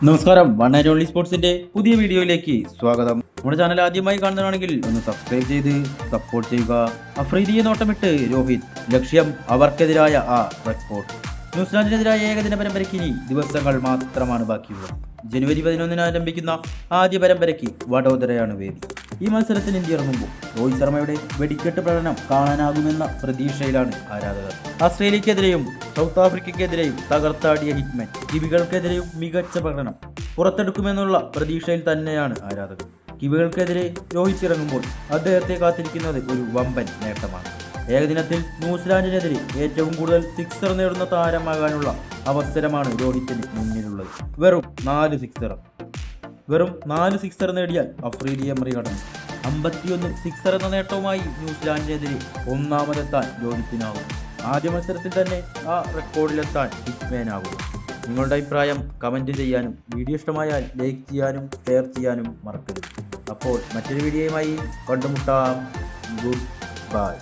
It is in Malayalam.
നമസ്കാരം, വൺ ആൻഡ് ഓൺലി സ്പോർട്സിന്റെ പുതിയ വീഡിയോയിലേക്ക് സ്വാഗതം. നമ്മുടെ ചാനൽ ആദ്യമായി കാണുന്നതാണെങ്കിൽ ഒന്ന് സബ്സ്ക്രൈബ് ചെയ്ത് സപ്പോർട്ട് ചെയ്യുക. അഫ്രീദിയെ നോട്ടമിട്ട് രോഹിത്, ലക്ഷ്യം അവർക്കെതിരായ ആ റെക്കോർഡ്. ന്യൂസിലാൻഡിനെതിരായ ഏകദിന പരമ്പരയ്ക്ക് ഇനി ദിവസങ്ങൾ മാത്രമാണ് ബാക്കിയുള്ളത്. ജനുവരി 11 ആരംഭിക്കുന്ന ആദ്യ പരമ്പരയ്ക്ക് വഡോദരയാണ് വേദി. ഈ മത്സരത്തിന് ഇന്ത്യ ഇറങ്ങുമ്പോൾ രോഹിത് ശർമ്മയുടെ വെടിക്കെട്ട് പ്രകടനം കാണാനാകുമെന്ന പ്രതീക്ഷയിലാണ് ആരാധകർ. ഓസ്ട്രേലിയക്കെതിരെയും സൗത്ത് ആഫ്രിക്കയ്ക്കെതിരെയും തകർത്താടിയ ഹിറ്റ്മാൻ കിവികൾക്കെതിരെയും മികച്ച പ്രകടനം പുറത്തെടുക്കുമെന്നുള്ള പ്രതീക്ഷയിൽ തന്നെയാണ് ആരാധകർ. കിവികൾക്കെതിരെ രോഹിത് ഇറങ്ങുമ്പോൾ അദ്ദേഹത്തെ കാത്തിരിക്കുന്നത് ഒരു വമ്പൻ നേട്ടമാണ്. ഏകദിനത്തിൽ ന്യൂസിലാൻഡിനെതിരെ ഏറ്റവും കൂടുതൽ സിക്സർ നേടുന്ന താരമാകാനുള്ള അവസരമാണ് രോഹിത്തിന് മുന്നിലുള്ളത്. വെറും 4 സിക്സർ നേടിയാൽ അഫ്രീദിയെ മറികടന്നു 51 സിക്സർ എന്ന നേട്ടവുമായി ന്യൂസിലാൻഡിനെതിരെ ഒന്നാമതെത്താൻ രോഹിത്തിനാകും. ആദ്യ മത്സരത്തിൽ തന്നെ ആ റെക്കോർഡിലെത്താൻ ഹിറ്റ്മാനാകും. നിങ്ങളുടെ അഭിപ്രായം കമൻറ്റ് ചെയ്യാനും വീഡിയോ ഇഷ്ടമായാൽ ലൈക്ക് ചെയ്യാനും ഷെയർ ചെയ്യാനും മറക്കരുത്. അപ്പോൾ മറ്റൊരു വീഡിയോയുമായി കണ്ടുമുട്ടാം. Good bye.